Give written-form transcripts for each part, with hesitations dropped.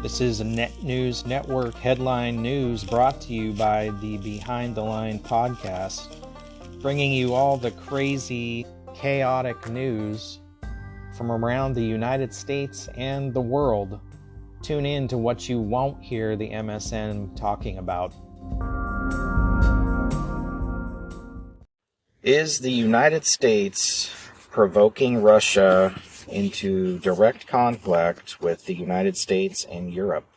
This is a Net News Network headline news brought to you by the Behind the Line podcast, bringing you all the crazy, chaotic news from around the United States and the world. Tune in to what you won't hear the MSN talking about. Is the United States provoking Russia into direct conflict with the United States and Europe?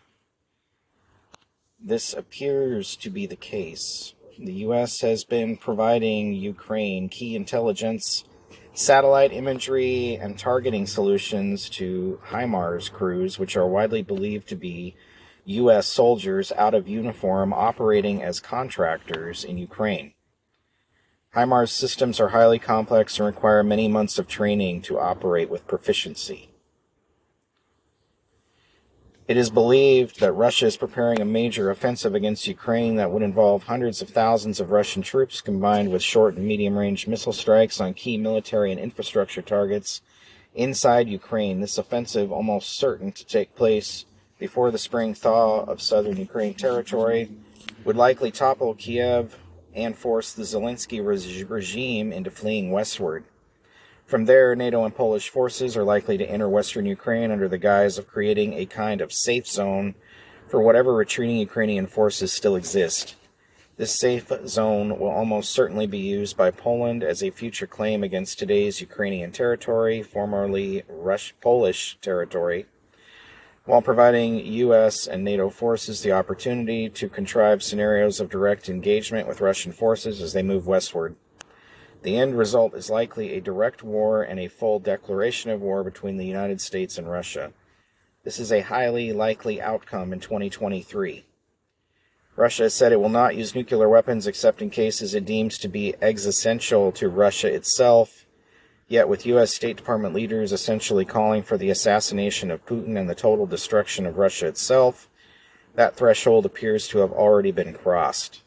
This appears to be the case. The U.S. has been providing Ukraine key intelligence, satellite imagery, and targeting solutions to HIMARS crews, which are widely believed to be U.S. soldiers out of uniform operating as contractors in Ukraine. HIMARS systems are highly complex and require many months of training to operate with proficiency. It is believed that Russia is preparing a major offensive against Ukraine that would involve hundreds of thousands of Russian troops combined with short and medium-range missile strikes on key military and infrastructure targets inside Ukraine. This offensive, almost certain to take place before the spring thaw of southern Ukraine territory, would likely topple Kiev and force the Zelensky regime into fleeing westward. From there, NATO and Polish forces are likely to enter western Ukraine under the guise of creating a kind of safe zone for whatever retreating Ukrainian forces still exist. This safe zone will almost certainly be used by Poland as a future claim against today's Ukrainian territory, formerly Polish territory, while providing U.S. and NATO forces the opportunity to contrive scenarios of direct engagement with Russian forces as they move westward. The end result is likely a direct war and a full declaration of war between the United States and Russia. This is a highly likely outcome in 2023. Russia has said it will not use nuclear weapons except in cases it deems to be existential to Russia itself. Yet with U.S. State Department leaders essentially calling for the assassination of Putin and the total destruction of Russia itself, that threshold appears to have already been crossed.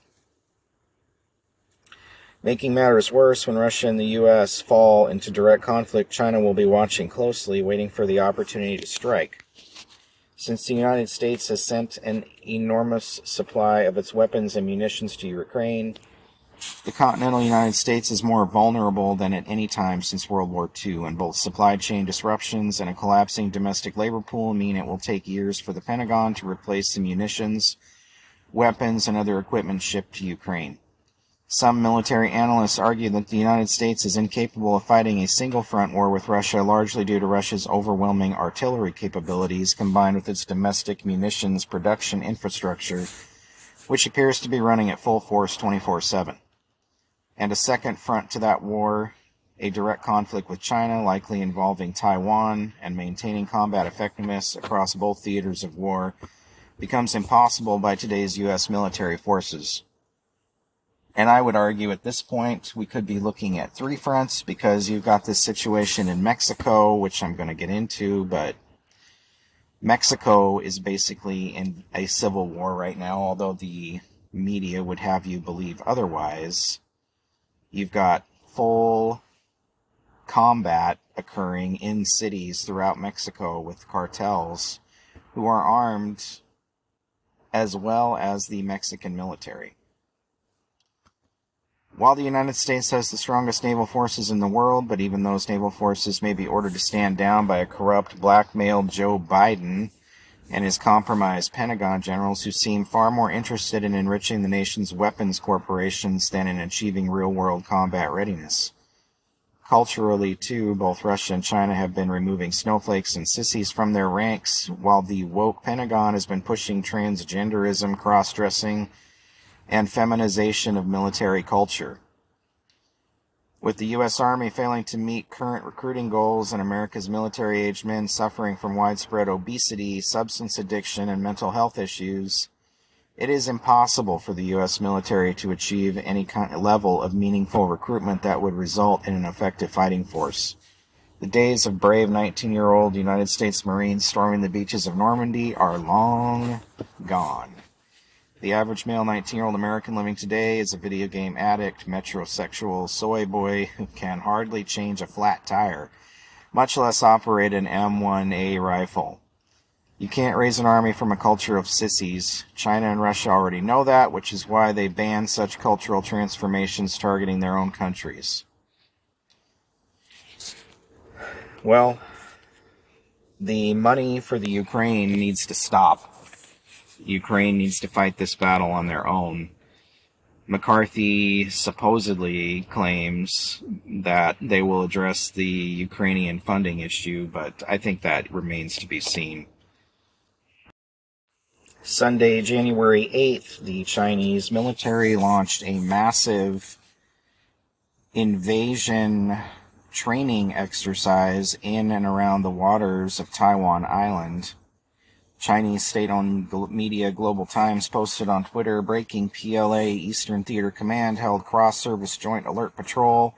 Making matters worse, when Russia and the U.S. fall into direct conflict, China will be watching closely, waiting for the opportunity to strike. Since the United States has sent an enormous supply of its weapons and munitions to Ukraine, the continental United States is more vulnerable than at any time since World War II, and both supply chain disruptions and a collapsing domestic labor pool mean it will take years for the Pentagon to replace the munitions, weapons, and other equipment shipped to Ukraine. Some military analysts argue that the United States is incapable of fighting a single front war with Russia, largely due to Russia's overwhelming artillery capabilities combined with its domestic munitions production infrastructure, which appears to be running at full force 24/7. And a second front to that war, a direct conflict with China, likely involving Taiwan, and maintaining combat effectiveness across both theaters of war, becomes impossible by today's U.S. military forces. And I would argue at this point we could be looking at three fronts, because you've got this situation in Mexico, which I'm going to get into, but Mexico is basically in a civil war right now, although the media would have you believe otherwise. You've got full combat occurring in cities throughout Mexico with cartels who are armed, as well as the Mexican military. While the United States has the strongest naval forces in the world, but even those naval forces may be ordered to stand down by a corrupt, blackmailed Joe Biden and his compromised Pentagon generals who seem far more interested in enriching the nation's weapons corporations than in achieving real-world combat readiness. Culturally, too, both Russia and China have been removing snowflakes and sissies from their ranks, while the woke Pentagon has been pushing transgenderism, cross-dressing, and feminization of military culture. With the U.S. Army failing to meet current recruiting goals and America's military-aged men suffering from widespread obesity, substance addiction, and mental health issues, it is impossible for the U.S. military to achieve any kind of level of meaningful recruitment that would result in an effective fighting force. The days of brave 19-year-old United States Marines storming the beaches of Normandy are long gone. The average male 19-year-old American living today is a video game addict, metrosexual soy boy who can hardly change a flat tire, much less operate an M1A rifle. You can't raise an army from a culture of sissies. China and Russia already know that, which is why they ban such cultural transformations targeting their own countries. Well, the money for the Ukraine needs to stop. Ukraine needs to fight this battle on their own. McCarthy supposedly claims that they will address the Ukrainian funding issue, but I think that remains to be seen. Sunday, January 8th, the Chinese military launched a massive invasion training exercise in and around the waters of Taiwan Island. Chinese state-owned media Global Times posted on Twitter, breaking PLA Eastern Theater Command held cross-service joint alert patrol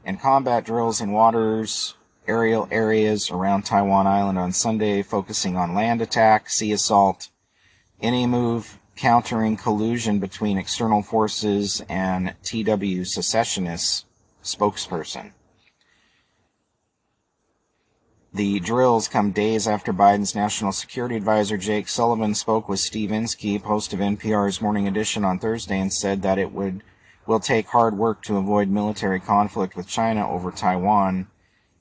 and combat drills in waters, aerial areas around Taiwan Island on Sunday, focusing on land attack, sea assault, in a move countering collusion between external forces and TW secessionists spokesperson. The drills come days after Biden's National Security Advisor Jake Sullivan spoke with Steve Inskeep, host of NPR's Morning Edition, on Thursday, and said that it will take hard work to avoid military conflict with China over Taiwan,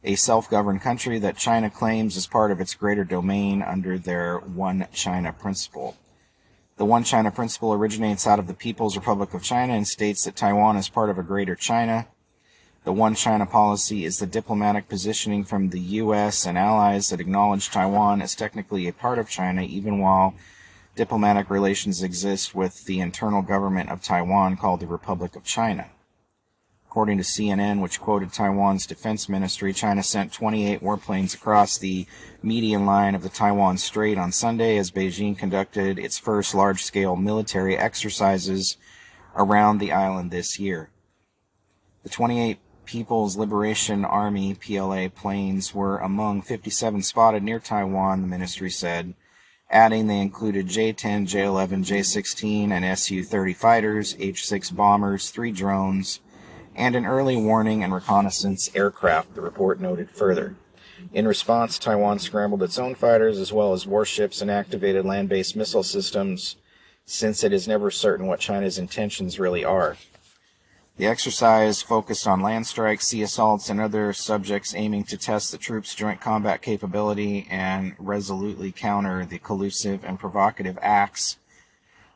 a self-governed country that China claims is part of its greater domain under their One China principle. The One China principle originates out of the People's Republic of China and states that Taiwan is part of a greater China. The One China policy is the diplomatic positioning from the U.S. and allies that acknowledge Taiwan as technically a part of China, even while diplomatic relations exist with the internal government of Taiwan called the Republic of China. According to CNN, which quoted Taiwan's defense ministry, China sent 28 warplanes across the median line of the Taiwan Strait on Sunday as Beijing conducted its first large-scale military exercises around the island this year. The 28 People's Liberation Army (PLA) planes were among 57 spotted near Taiwan, the ministry said, adding they included J-10, J-11, J-16, and Su-30 fighters, H-6 bombers, 3 drones, and an early warning and reconnaissance aircraft, the report noted further. In response, Taiwan scrambled its own fighters as well as warships and activated land-based missile systems, since it is never certain what China's intentions really are. The exercise focused on land strikes, sea assaults, and other subjects, aiming to test the troops' joint combat capability and resolutely counter the collusive and provocative acts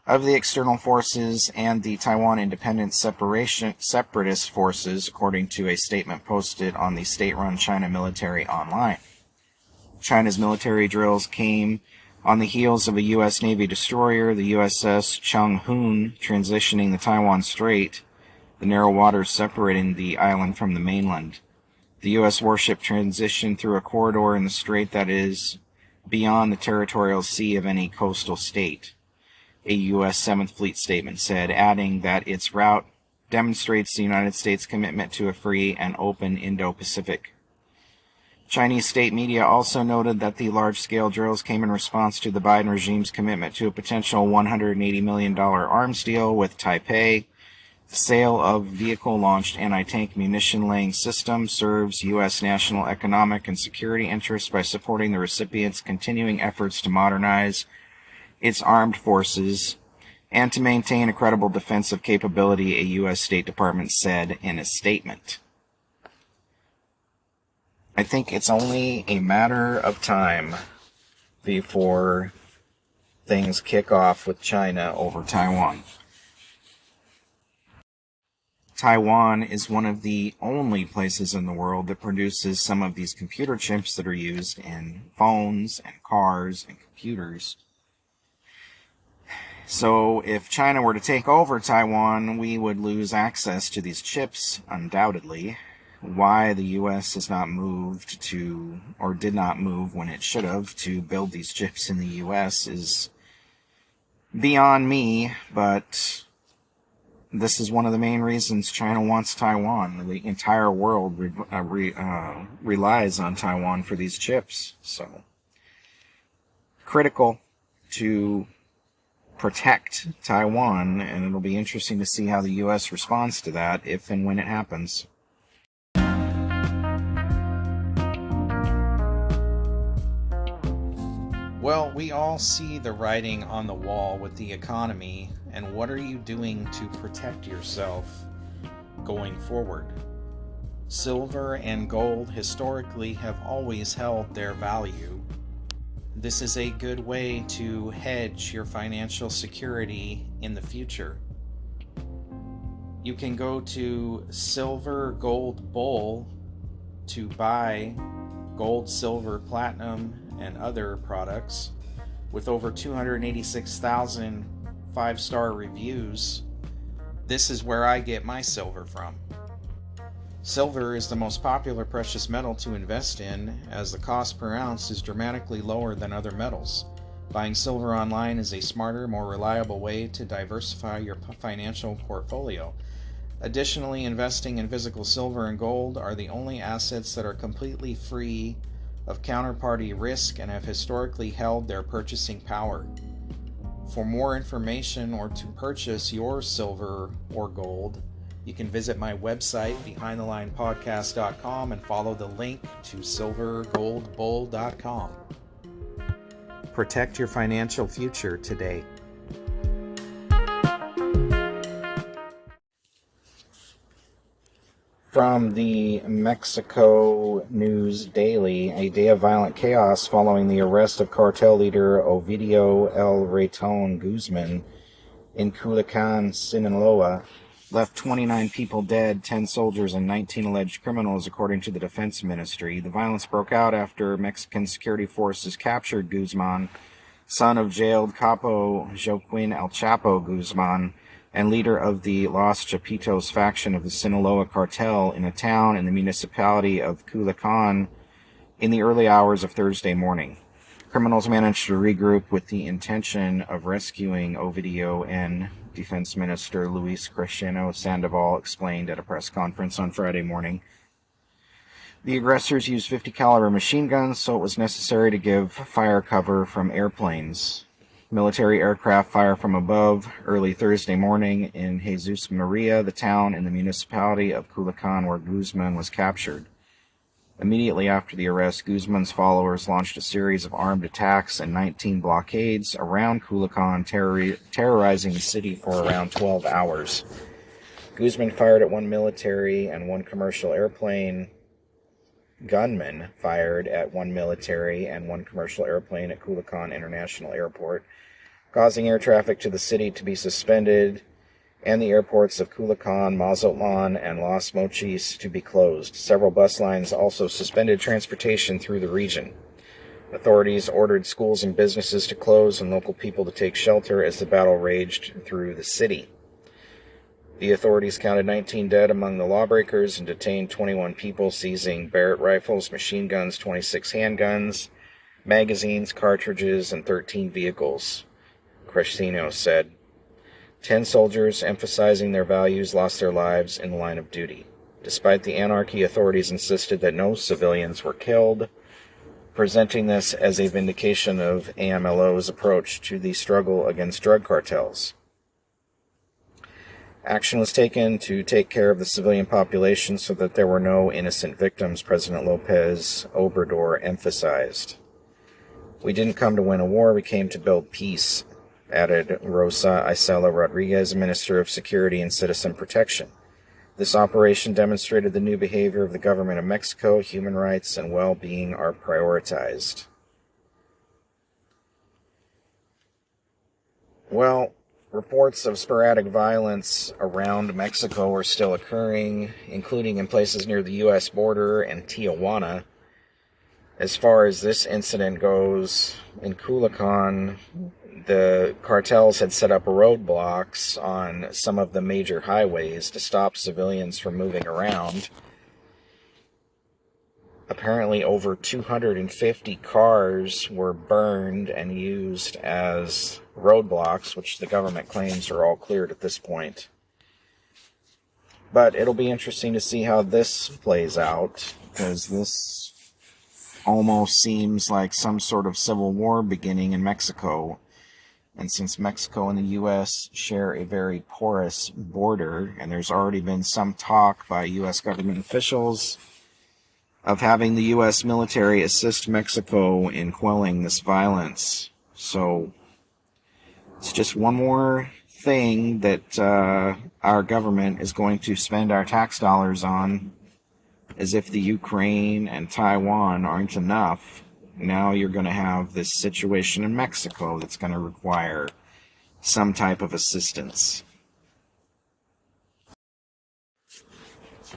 of the external forces and the Taiwan Independent Separatist Forces, according to a statement posted on the state-run China Military Online. China's military drills came on the heels of a U.S. Navy destroyer, the USS Changhoon, transitioning the Taiwan Strait, the narrow waters separating the island from the mainland. The U.S. warship transitioned through a corridor in the strait that is beyond the territorial sea of any coastal state, a U.S. 7th Fleet statement said, adding that its route demonstrates the United States' commitment to a free and open Indo-Pacific. Chinese state media also noted that the large-scale drills came in response to the Biden regime's commitment to a potential $180 million arms deal with Taipei. The sale of vehicle-launched anti-tank munition-laying system serves U.S. national economic and security interests by supporting the recipient's continuing efforts to modernize its armed forces and to maintain a credible defensive capability, a U.S. State Department said in a statement. I think it's only a matter of time before things kick off with China over Taiwan. Taiwan is one of the only places in the world that produces some of these computer chips that are used in phones and cars and computers. So if China were to take over Taiwan, we would lose access to these chips, undoubtedly. Why the U.S. has not moved to, or did not move when it should have, to build these chips in the U.S. is beyond me, but this is one of the main reasons China wants Taiwan. The entire world relies on Taiwan for these chips. So, critical to protect Taiwan, and it'll be interesting to see how the U.S. responds to that if and when it happens. Well, we all see the writing on the wall with the economy, and what are you doing to protect yourself going forward? Silver and gold historically have always held their value. This is a good way to hedge your financial security in the future. You can go to Silver Gold Bull to buy gold, silver, platinum, and other products. With over 286,000 five-star reviews, this is where I get my silver from. Silver is the most popular precious metal to invest in, as the cost per ounce is dramatically lower than other metals. Buying silver online is a smarter, more reliable way to diversify your financial portfolio. Additionally, investing in physical silver and gold are the only assets that are completely free of counterparty risk and have historically held their purchasing power. For more information or to purchase your silver or gold, you can visit my website, behindthelinepodcast.com, and follow the link to silvergoldbull.com. Protect your financial future today. From the Mexico News Daily, a day of violent chaos following the arrest of cartel leader Ovidio El Raton Guzman in Culiacan, Sinaloa, left 29 people dead, 10 soldiers, and 19 alleged criminals, according to the Defense Ministry. The violence broke out after Mexican security forces captured Guzman, son of jailed Capo Joaquin El Chapo Guzman, and leader of the Los Chapitos faction of the Sinaloa cartel, in a town in the municipality of Culiacan in the early hours of Thursday morning. Criminals managed to regroup with the intention of rescuing Ovidio, and Defense Minister Luis Cresceno Sandoval explained at a press conference on Friday morning. The aggressors used 50 caliber machine guns, so it was necessary to give fire cover from airplanes. Military aircraft fire from above early Thursday morning in Jesus Maria, the town in the municipality of Culiacan where Guzman was captured. Immediately after the arrest, Guzman's followers launched a series of armed attacks and 19 blockades around Culiacan, terrorizing the city for around 12 hours. Guzman fired at one military and one commercial airplane. Gunmen fired at one military and one commercial airplane at Culiacan International Airport, causing air traffic to the city to be suspended and the airports of Culiacan, Mazatlan, and Los Mochis to be closed. Several bus lines also suspended transportation through the region. Authorities ordered schools and businesses to close and local people to take shelter as the battle raged through the city. The authorities counted 19 dead among the lawbreakers and detained 21 people, seizing Barrett rifles, machine guns, 26 handguns, magazines, cartridges, and 13 vehicles, Crescino said. 10 soldiers, emphasizing their values, lost their lives in the line of duty. Despite the anarchy, authorities insisted that no civilians were killed, presenting this as a vindication of AMLO's approach to the struggle against drug cartels. Action was taken to take care of the civilian population so that there were no innocent victims, President Lopez Obrador emphasized. We didn't come to win a war, we came to build peace, added Rosa Isela Rodriguez, Minister of Security and Citizen Protection. This operation demonstrated the new behavior of the government of Mexico. Human rights and well-being are prioritized. Well, reports of sporadic violence around Mexico are still occurring, including in places near the U.S. border and Tijuana. As far as this incident goes, in Culiacan, the cartels had set up roadblocks on some of the major highways to stop civilians from moving around. Apparently over 250 cars were burned and used as roadblocks, which the government claims are all cleared at this point. But it'll be interesting to see how this plays out, because this almost seems like some sort of civil war beginning in Mexico. And since Mexico and the U.S. share a very porous border, and there's already been some talk by U.S. government officials of having the U.S. military assist Mexico in quelling this violence. So it's just one more thing that our government is going to spend our tax dollars on, as if the Ukraine and Taiwan aren't enough. Now you're going to have this situation in Mexico that's going to require some type of assistance.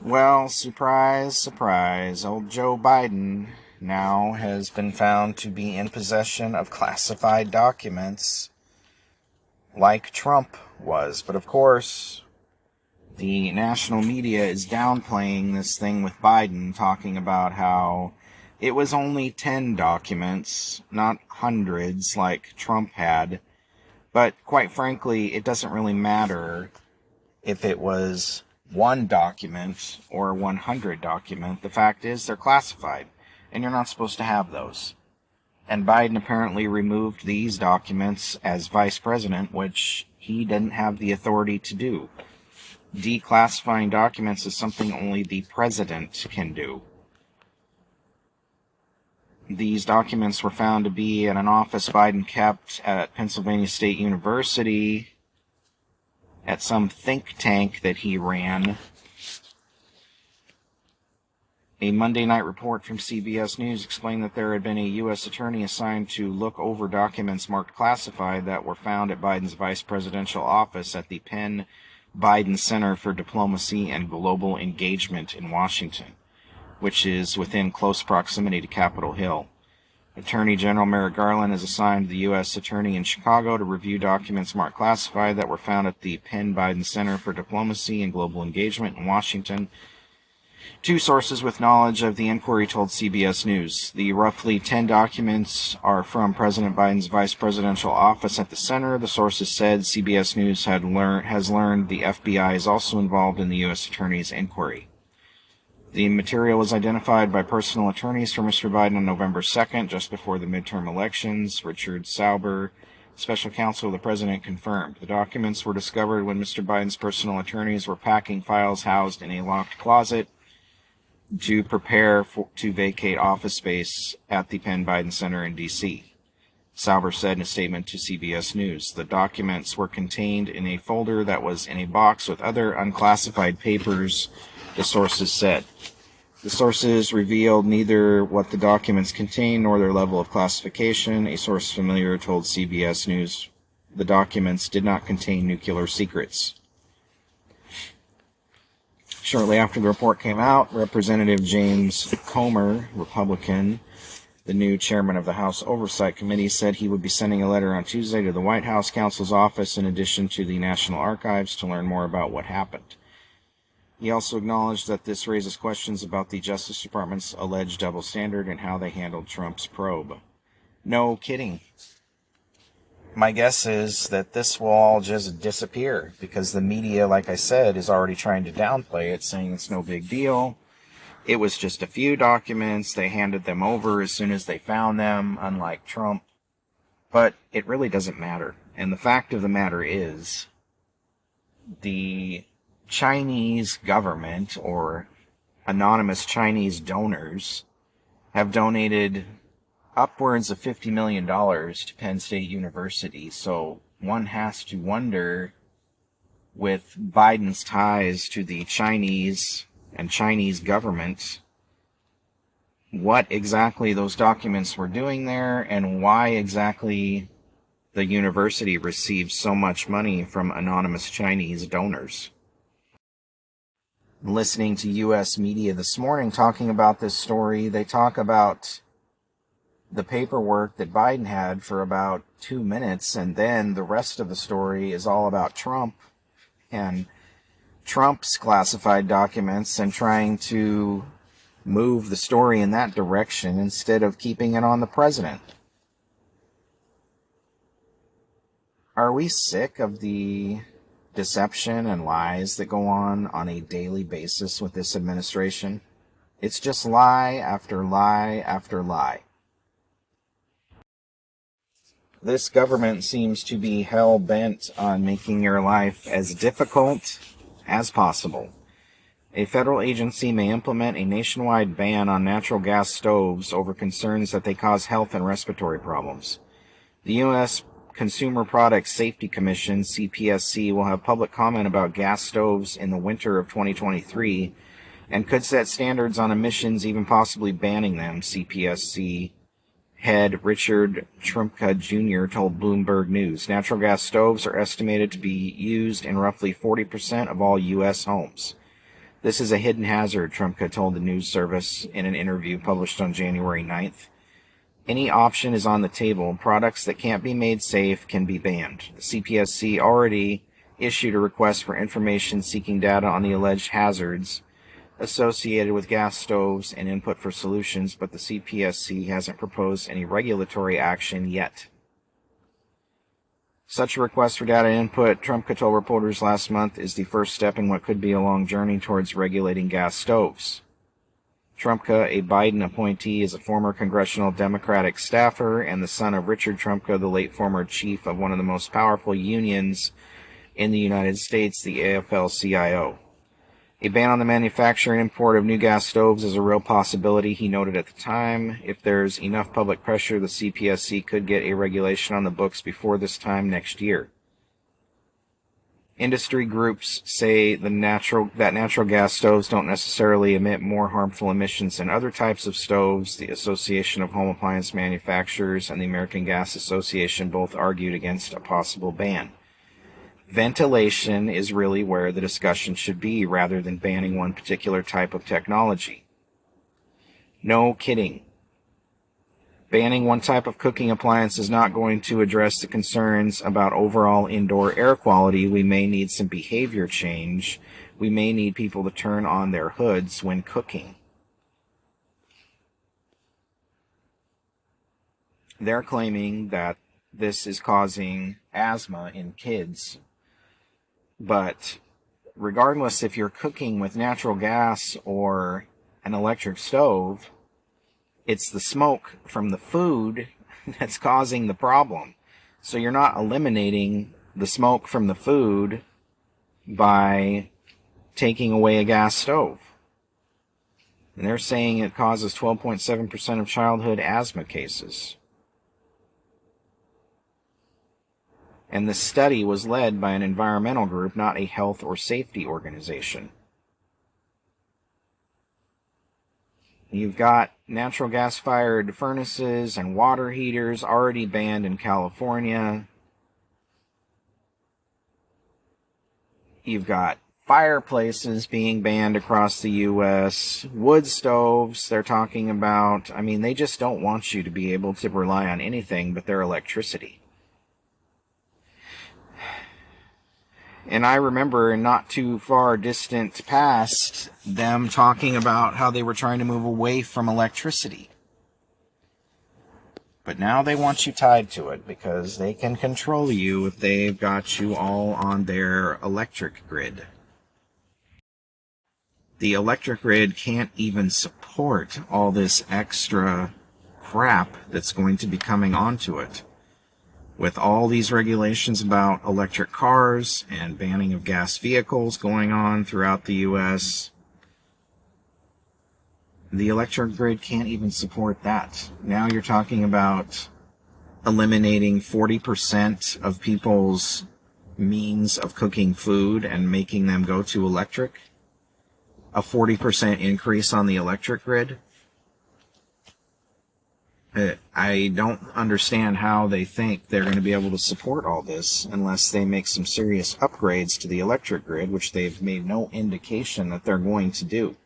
Well, surprise, surprise, old Joe Biden now has been found to be in possession of classified documents like Trump was. But of course, the national media is downplaying this thing with Biden, talking about how it was only 10 documents, not hundreds like Trump had. But quite frankly, it doesn't really matter if it was one document or 100 document. The fact is they're classified, and you're not supposed to have those. And Biden apparently removed these documents as vice president, which he didn't have the authority to do. Declassifying documents is something only the president can do. These documents were found to be in an office Biden kept at Pennsylvania State University, at some think tank that he ran. A Monday night report from CBS News explained that there had been a U.S. attorney assigned to look over documents marked classified that were found at Biden's vice presidential office at the Penn Biden Center for Diplomacy and Global Engagement in Washington, which is within close proximity to Capitol Hill. Attorney General Merrick Garland has assigned the U.S. Attorney in Chicago to review documents marked classified that were found at the Penn Biden Center for Diplomacy and Global Engagement in Washington. Two sources with knowledge of the inquiry told CBS News. The roughly 10 documents are from President Biden's vice presidential office at the center. The sources said CBS News has learned the FBI is also involved in the U.S. Attorney's inquiry. The material was identified by personal attorneys for Mr. Biden on November 2nd, just before the midterm elections. Richard Sauber, special counsel of the president, confirmed. The documents were discovered when Mr. Biden's personal attorneys were packing files housed in a locked closet to prepare to vacate office space at the Penn Biden Center in D.C. Sauber said in a statement to CBS News. The documents were contained in a folder that was in a box with other unclassified papers, the sources said. The sources revealed neither what the documents contained nor their level of classification. A source familiar told CBS News the documents did not contain nuclear secrets. Shortly after the report came out, Representative James Comer, Republican, the new chairman of the House Oversight Committee, said he would be sending a letter on Tuesday to the White House counsel's office in addition to the National Archives to learn more about what happened. He also acknowledged that this raises questions about the Justice Department's alleged double standard and how they handled Trump's probe. No kidding. My guess is that this will all just disappear because the media, like I said, is already trying to downplay it, saying it's no big deal. It was just a few documents. They handed them over as soon as they found them, unlike Trump. But it really doesn't matter. And the fact of the matter is, the Chinese government, or anonymous Chinese donors, have donated upwards of $50 million to Penn State University. So one has to wonder, with Biden's ties to the Chinese and Chinese government, what exactly those documents were doing there and why exactly the university received so much money from anonymous Chinese donors. Listening to U.S. media this morning talking about this story, they talk about the paperwork that Biden had for about 2 minutes, and then the rest of the story is all about Trump and Trump's classified documents and trying to move the story in that direction instead of keeping it on the president. Are we sick of the deception and lies that go on a daily basis with this administration? It's just lie after lie after lie. This government seems to be hell-bent on making your life as difficult as possible. A federal agency may implement a nationwide ban on natural gas stoves over concerns that they cause health and respiratory problems. The U.S. Consumer Product Safety Commission, CPSC, will have public comment about gas stoves in the winter of 2023 and could set standards on emissions, even possibly banning them, CPSC head Richard Trumka Jr. told Bloomberg News. Natural gas stoves are estimated to be used in roughly 40% of all U.S. homes. This is a hidden hazard, Trumka told the news service in an interview published on January 9th. Any option is on the table. Products that can't be made safe can be banned. The CPSC already issued a request for information seeking data on the alleged hazards associated with gas stoves and input for solutions, but the CPSC hasn't proposed any regulatory action yet. Such a request for data input, Trumka told reporters last month, is the first step in what could be a long journey towards regulating gas stoves. Trumka, a Biden appointee, is a former congressional Democratic staffer and the son of Richard Trumka, the late former chief of one of the most powerful unions in the United States, the AFL-CIO. A ban on the manufacture and import of new gas stoves is a real possibility, he noted at the time. If there's enough public pressure, the CPSC could get a regulation on the books before this time next year. Industry groups say that natural gas stoves don't necessarily emit more harmful emissions than other types of stoves. The Association of Home Appliance Manufacturers and the American Gas Association both argued against a possible ban. Ventilation is really where the discussion should be, rather than banning one particular type of technology. No kidding. Banning one type of cooking appliance is not going to address the concerns about overall indoor air quality. We may need some behavior change. We may need people to turn on their hoods when cooking. They're claiming that this is causing asthma in kids. But regardless if you're cooking with natural gas or an electric stove, it's the smoke from the food that's causing the problem. So you're not eliminating the smoke from the food by taking away a gas stove. And they're saying it causes 12.7% of childhood asthma cases. And the study was led by an environmental group, not a health or safety organization. You've got natural gas-fired furnaces and water heaters already banned in California. You've got fireplaces being banned across the U.S. Wood stoves, they're talking about. I mean, they just don't want you to be able to rely on anything but their electricity. And I remember in not too far distant past them talking about how they were trying to move away from electricity. But now they want you tied to it because they can control you if they've got you all on their electric grid. The electric grid can't even support all this extra crap that's going to be coming onto it. With all these regulations about electric cars and banning of gas vehicles going on throughout the U.S., the electric grid can't even support that. Now you're talking about eliminating 40% of people's means of cooking food and making them go to electric. A 40% increase on the electric grid. I don't understand how they think they're going to be able to support all this unless they make some serious upgrades to the electric grid, which they've made no indication that they're going to do.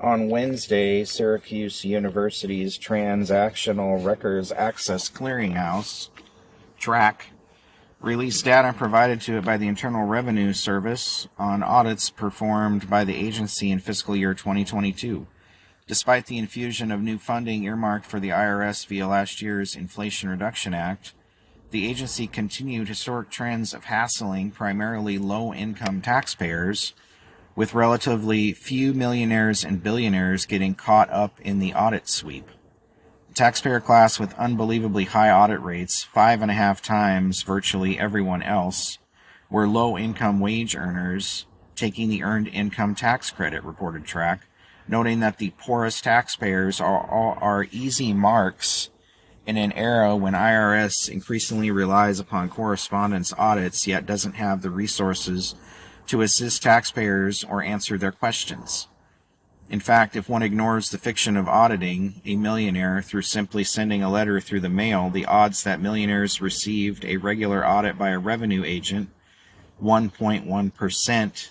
On Wednesday, Syracuse University's Transactional Records Access Clearinghouse, TRAC, released data provided to it by the Internal Revenue Service on audits performed by the agency in fiscal year 2022. Despite the infusion of new funding earmarked for the IRS via last year's Inflation Reduction Act, the agency continued historic trends of hassling primarily low-income taxpayers, with relatively few millionaires and billionaires getting caught up in the audit sweep. The taxpayer class with unbelievably high audit rates, 5.5 times virtually everyone else, were low-income wage earners taking the Earned Income Tax Credit, reported Track, noting that the poorest taxpayers are easy marks in an era when IRS increasingly relies upon correspondence audits yet doesn't have the resources to assist taxpayers or answer their questions. In fact, if one ignores the fiction of auditing a millionaire through simply sending a letter through the mail, the odds that millionaires received a regular audit by a revenue agent, 1.1%,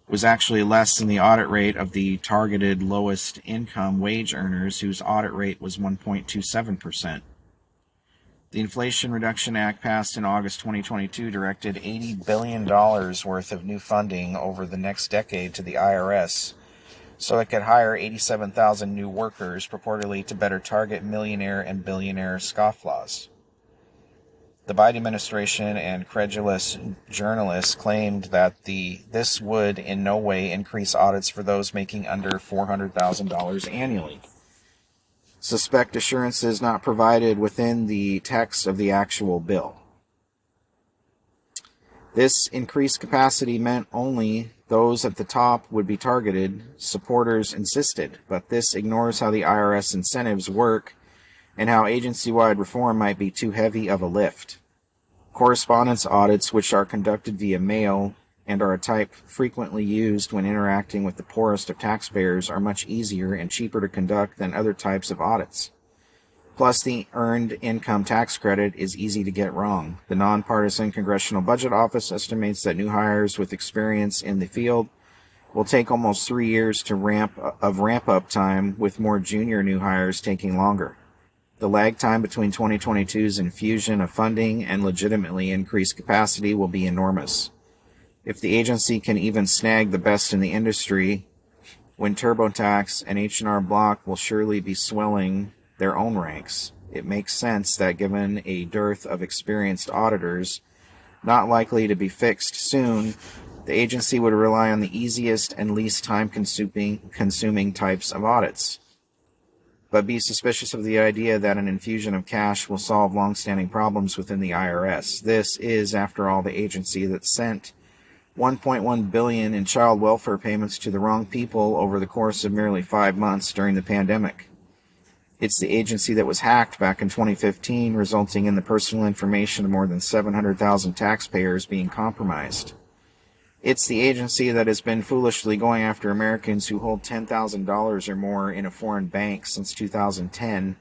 was actually less than the audit rate of the targeted lowest income wage earners, whose audit rate was 1.27%. The Inflation Reduction Act, passed in August 2022, directed $80 billion worth of new funding over the next decade to the IRS so it could hire 87,000 new workers, purportedly to better target millionaire and billionaire scofflaws. The Biden administration and credulous journalists claimed that this would in no way increase audits for those making under $400,000 annually. Suspect assurances not provided within the text of the actual bill. This increased capacity meant only those at the top would be targeted, supporters insisted, but this ignores how the IRS incentives work and how agency-wide reform might be too heavy of a lift. Correspondence audits, which are conducted via mail and are a type frequently used when interacting with the poorest of taxpayers, are much easier and cheaper to conduct than other types of audits. Plus, the Earned Income Tax Credit is easy to get wrong. The Nonpartisan Congressional Budget Office estimates that new hires with experience in the field will take almost 3 years to ramp-up time, with more junior new hires taking longer. The lag time between 2022's infusion of funding and legitimately increased capacity will be enormous. If the agency can even snag the best in the industry, when TurboTax and H&R Block will surely be swelling their own ranks, it makes sense that given a dearth of experienced auditors, not likely to be fixed soon, the agency would rely on the easiest and least time-consuming types of audits. But be suspicious of the idea that an infusion of cash will solve long-standing problems within the IRS. This is, after all, the agency that sent $1.1 billion in child welfare payments to the wrong people over the course of merely 5 months during the pandemic. It's the agency that was hacked back in 2015, resulting in the personal information of more than 700,000 taxpayers being compromised. It's the agency that has been foolishly going after Americans who hold $10,000 or more in a foreign bank since 2010,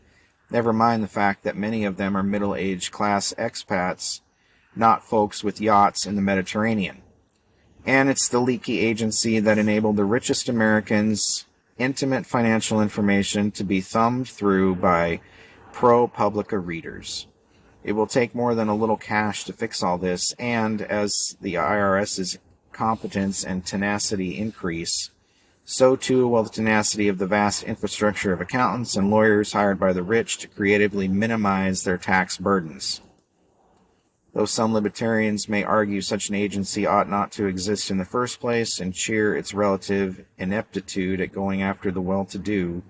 never mind the fact that many of them are middle-aged class expats, not folks with yachts in the Mediterranean. And it's the leaky agency that enabled the richest Americans' intimate financial information to be thumbed through by ProPublica readers. It will take more than a little cash to fix all this, and as the IRS's competence and tenacity increase, so too will the tenacity of the vast infrastructure of accountants and lawyers hired by the rich to creatively minimize their tax burdens. Though some libertarians may argue such an agency ought not to exist in the first place and cheer its relative ineptitude at going after the well-to-do,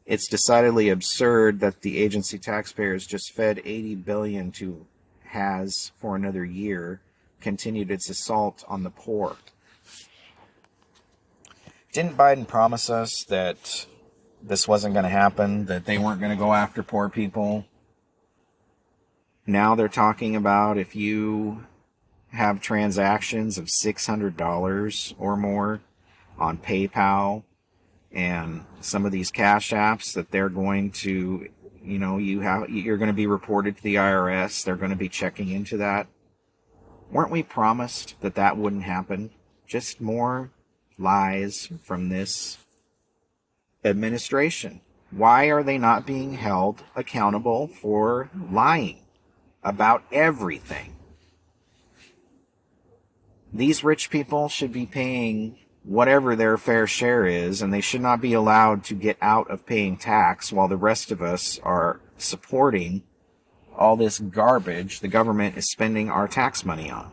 it's decidedly absurd that the agency taxpayers just fed $80 billion to has, for another year, continued its assault on the poor. Didn't Biden promise us that this wasn't going to happen, that they weren't going to go after poor people? Now they're talking about if you have transactions of $600 or more on PayPal and some of these cash apps, that they're going to, you're going to be reported to the IRS. They're going to be checking into that. Weren't we promised that that wouldn't happen? Just more lies from this administration. Why are they not being held accountable for lying about everything? These rich people should be paying whatever their fair share is, and they should not be allowed to get out of paying tax while the rest of us are supporting all this garbage the government is spending our tax money on.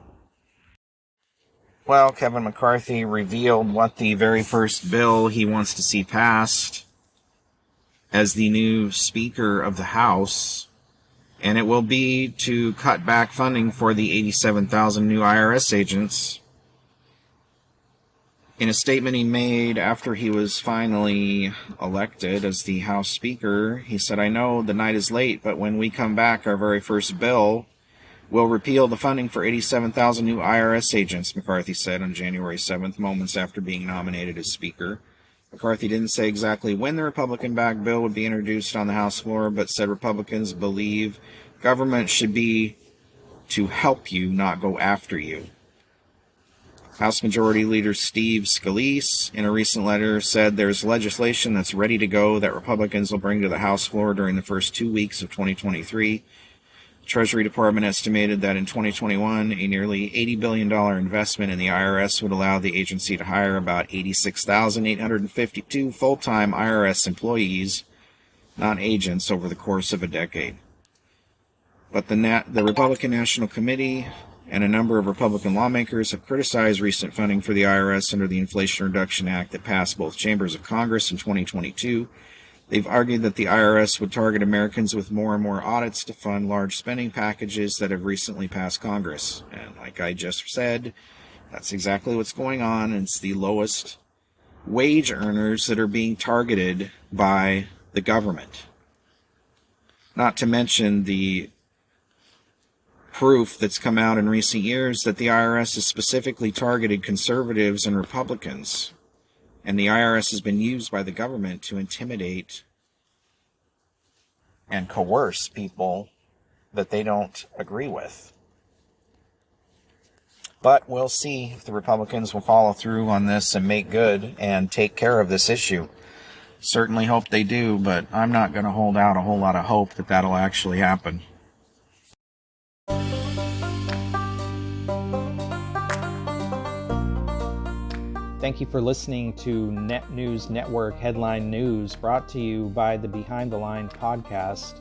Well, Kevin McCarthy revealed what the very first bill he wants to see passed as the new Speaker of the House, and it will be to cut back funding for the 87,000 new IRS agents. In a statement he made after he was finally elected as the House Speaker, he said, "I know the night is late, but when we come back, our very first bill will repeal the funding for 87,000 new IRS agents," McCarthy said on January 7th, moments after being nominated as Speaker. McCarthy didn't say exactly when the Republican-backed bill would be introduced on the House floor, but said Republicans believe government should be to help you, not go after you. House Majority Leader Steve Scalise, in a recent letter, said there's legislation that's ready to go that Republicans will bring to the House floor during the first 2 weeks of 2023. The Treasury Department estimated that in 2021, a nearly $80 billion investment in the IRS would allow the agency to hire about 86,852 full-time IRS employees, not agents, over the course of a decade. But the Republican National Committee and a number of Republican lawmakers have criticized recent funding for the IRS under the Inflation Reduction Act that passed both chambers of Congress in 2022. They've argued that the IRS would target Americans with more and more audits to fund large spending packages that have recently passed Congress. And like I just said, that's exactly what's going on. It's the lowest wage earners that are being targeted by the government. Not to mention the proof that's come out in recent years that the IRS has specifically targeted conservatives and Republicans, and the IRS has been used by the government to intimidate and coerce people that they don't agree with. But we'll see if the Republicans will follow through on this and make good and take care of this issue. Certainly hope they do, but I'm not going to hold out a whole lot of hope that that'll actually happen. Thank you for listening to Net News Network Headline News, brought to you by the Behind the Line podcast.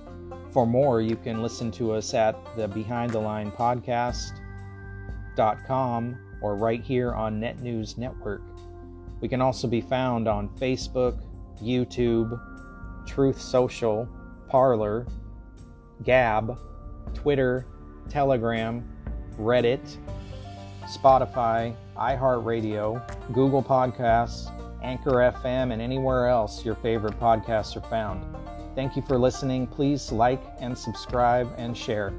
For more, you can listen to us at the BehindTheLinePodcast.com or right here on Net News Network. We can also be found on Facebook, YouTube, Truth Social, Parler, Gab, Twitter, Telegram, Reddit, Spotify, iHeartRadio, Google Podcasts, Anchor FM, and anywhere else your favorite podcasts are found. Thank you for listening. Please like and subscribe and share.